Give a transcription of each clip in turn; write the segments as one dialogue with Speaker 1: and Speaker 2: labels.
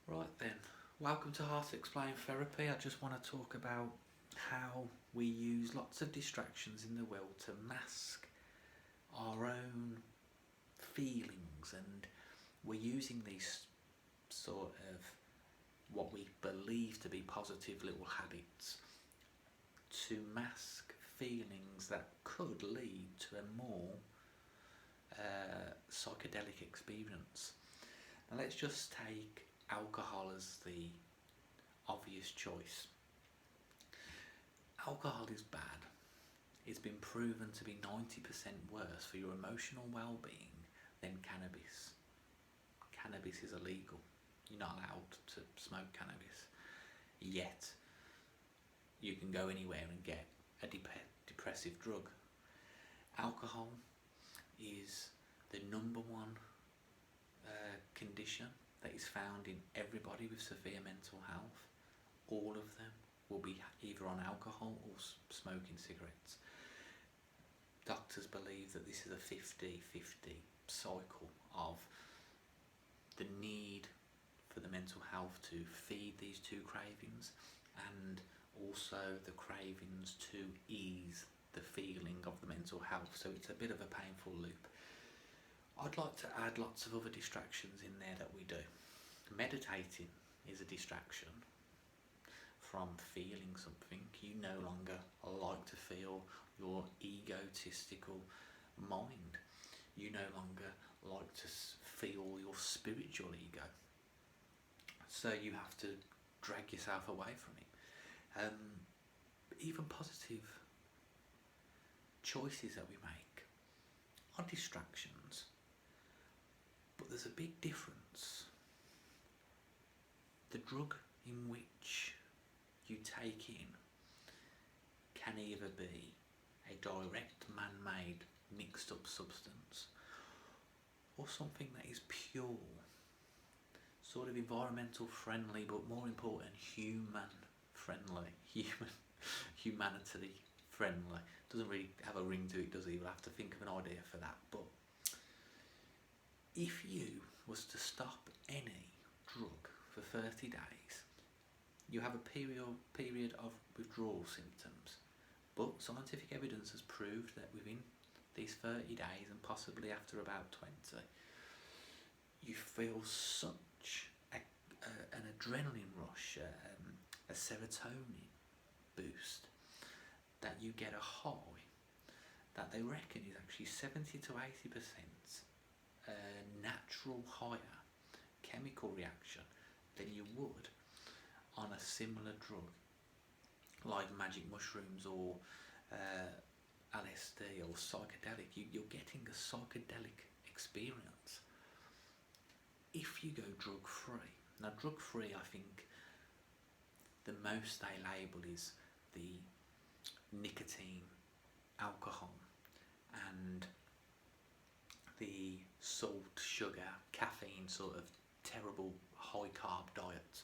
Speaker 1: Right then, welcome to Heart Explain Therapy. I just want to talk about how we use lots of distractions in the world to mask our own feelings, and we're using these sort of what we believe to be positive little habits to mask feelings that could lead to a more psychedelic experience. Now, let's just take alcohol as the obvious choice. Alcohol is bad. It's been proven to be 90% worse for your emotional well-being than cannabis. Cannabis is illegal. You're not allowed to smoke cannabis. Yet, you can go anywhere and get a depressive drug. Alcohol is the number one condition that is found in everybody with severe mental health. All of them will be either on alcohol or smoking cigarettes. Doctors believe that this is a 50-50 cycle of the need for the mental health to feed these two cravings, and also the cravings to ease the feeling of the mental health. So it's a bit of a painful loop. I'd like to add lots of other distractions in there that we do. Meditating is a distraction from feeling something. You no longer like to feel your egotistical mind. You no longer like to feel your spiritual ego. So you have to drag yourself away from it. Even positive choices that we make are distractions. But there's a big difference. The drug in which you take in can either be a direct man-made mixed up substance or something that is pure, sort of environmental friendly, but more important, human friendly, humanity friendly. Doesn't really have a ring to it, does it? You'll have to think of an idea for that. But if you was to stop any drug for 30 days, you have a period of withdrawal symptoms. But scientific evidence has proved that within these 30 days, and possibly after about 20, you feel such an adrenaline rush, a serotonin boost, that you get a high that they reckon is actually 70 to 80% natural higher chemical reaction than you would on a similar drug like magic mushrooms or LSD or psychedelic. You're getting a psychedelic experience if you go drug free. Now, drug free, I think the most they label is the nicotine, alcohol, and the salt, sugar, caffeine sort of terrible high carb diet,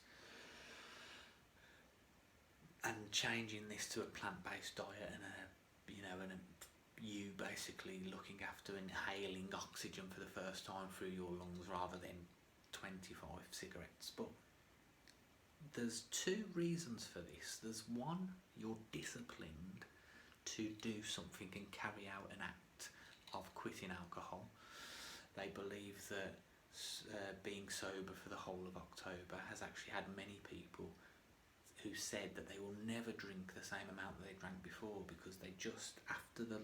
Speaker 1: and changing this to a plant-based diet and you basically looking after inhaling oxygen for the first time through your lungs rather than 25 cigarettes. But there's two reasons for this. There's one, you're disciplined to do something and carry out an act of quitting alcohol. They believe that being sober for the whole of October has actually had many people who said that they will never drink the same amount that they drank before, because they just, after the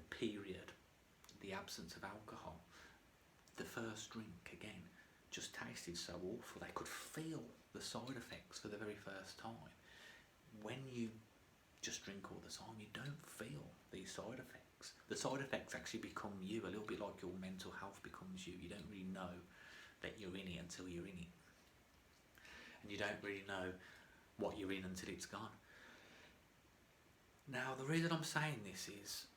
Speaker 1: period, the absence of alcohol, the first drink again just tasted so awful. They could feel the side effects for the very first time. When you just drink all the time, you don't feel these side effects. The side effects actually become you, a little bit like your mental health becomes you. You don't really know that you're in it until you're in it. And you don't really know what you're in until it's gone. Now, the reason I'm saying this is,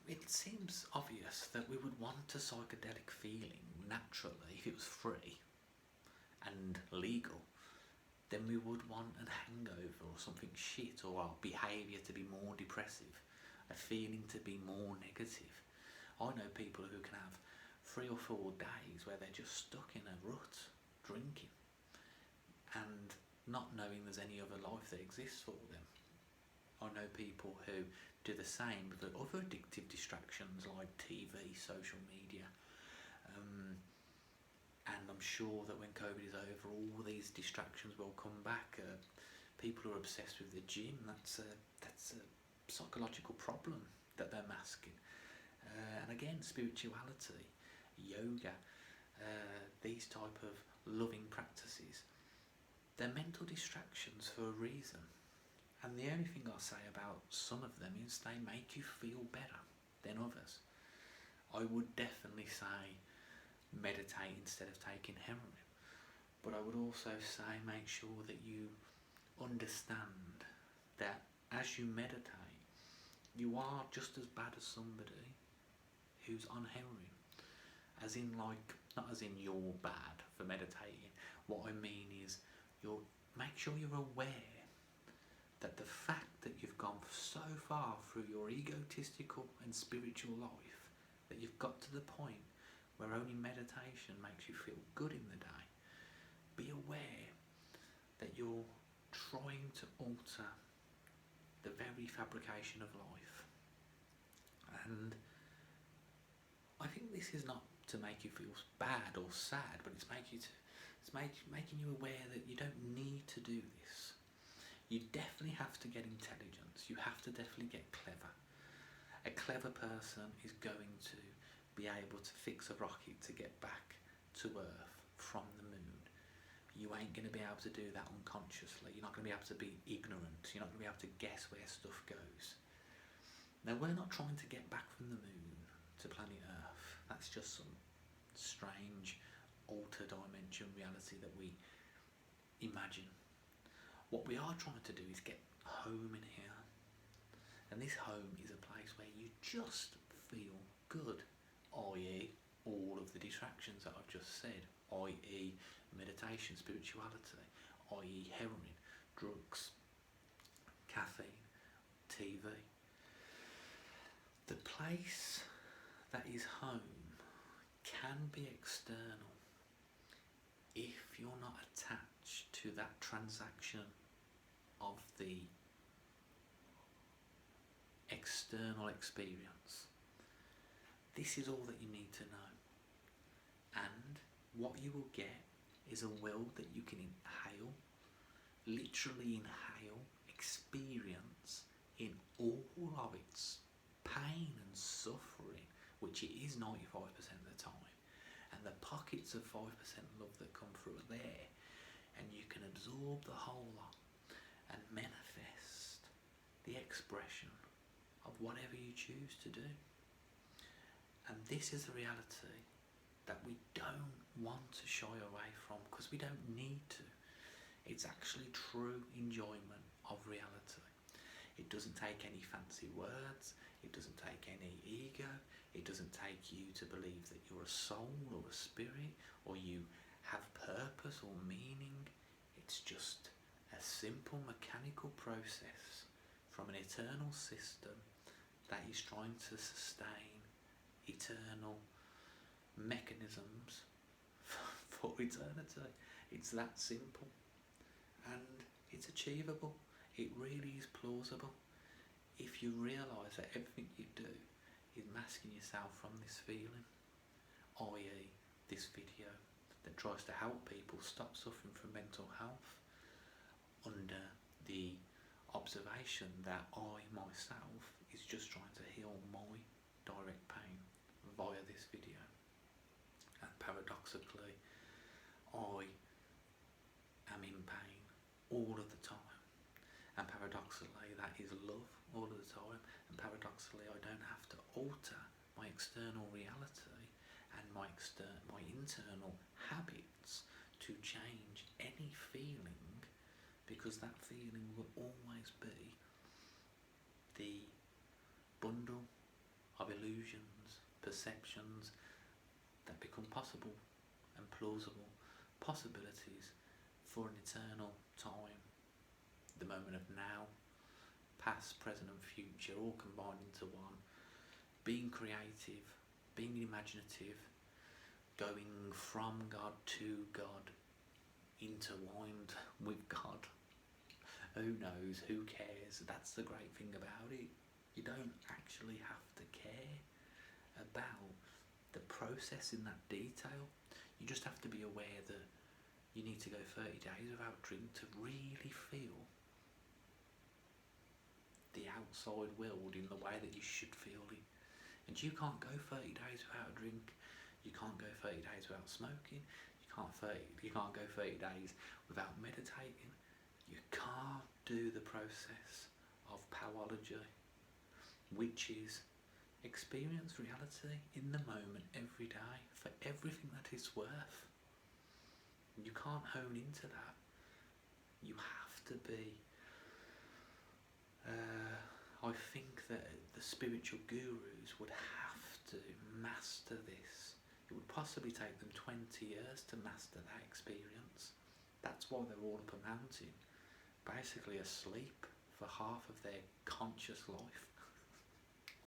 Speaker 1: it seems obvious that we would want a psychedelic feeling naturally if it was free and legal. Then we would want a hangover or something shit, or our behaviour to be more depressive, a feeling to be more negative. I know people who can have 3 or 4 days where they're just stuck in a rut, drinking and not knowing there's any other life that exists for them. I know people who do the same with other addictive distractions like TV, social media, and I'm sure that when COVID is over, all these distractions will come back. People who are obsessed with the gym, that's a psychological problem that they're masking. And again, spirituality, yoga, these type of loving practices, they're mental distractions for a reason. And the only thing I'll say about some of them is they make you feel better than others. I would definitely say meditate instead of taking heroin. But I would also say make sure that you understand that as you meditate, you are just as bad as somebody who's on heroin. As in, like, not as in you're bad for meditating. What I mean is, make sure you're aware that the fact that you've gone so far through your egotistical and spiritual life that you've got to the point where only meditation makes you feel good in the day. Be aware that you're trying to alter the very fabrication of life. And I think this is not to make you feel bad or sad, but it's making you aware that you don't need to do this. You definitely have to get intelligence. You have to definitely get clever. A clever person is going to be able to fix a rocket to get back to Earth from the moon. You ain't going to be able to do that unconsciously. You're not going to be able to be ignorant. You're not going to be able to guess where stuff goes. Now, we're not trying to get back from the moon to planet Earth. That's just some strange, altered dimension reality that we imagine. What we are trying to do is get home in here. And this home is a place where you just feel good, i.e. all of the distractions that I've just said, i.e. meditation, spirituality, i.e. heroin, drugs, caffeine, TV. The place that is home can be external if you're not attached to that transaction of the external experience. This is all that you need to know. And what you will get is a world that you can inhale, literally inhale, experience in all of its pain and suffering, which it is 95% of the time. And the pockets of 5% love that come through are there, and you can absorb the whole lot and manifest the expression of whatever you choose to do. And this is a reality that we don't want to shy away from, because we don't need to. It's actually true enjoyment of reality. It doesn't take any fancy words, it doesn't take any ego, it doesn't take you to believe that you're a soul or a spirit, or you have purpose or meaning. It's just a simple mechanical process from an eternal system that is trying to sustain eternal mechanisms for eternity. It's that simple, and it's achievable. It really is plausible if you realise that everything you do is masking yourself from this feeling, i.e. this video that tries to help people stop suffering from mental health under the observation that I myself is just trying to heal my direct pain via this video. And paradoxically, I am in pain all of the time. And paradoxically, that is love all of the time. And paradoxically, I don't have to alter my external reality and my internal habits to change any feeling, because that feeling will always be the bundle of illusions, perceptions that become possible and plausible possibilities for an eternal time. The moment of now, past, present and future, all combined into one. Being creative, being imaginative, going from God to God intertwined with God. Who knows? Who cares? That's the great thing about it. You don't actually have to care about the process in that detail. You just have to be aware that you need to go 30 days without drink to really feel the outside world in the way that you should feel it. And you can't go 30 days without a drink. You can't go 30 days without smoking. You can't go 30 days without meditating. You can't do the process of Powellology, which is experience reality in the moment every day for everything that it's worth. You can't hone into that. You have to be I think that the spiritual gurus would have to master this. It would possibly take them 20 years to master that experience. That's why they're all up a mountain, basically asleep for half of their conscious life.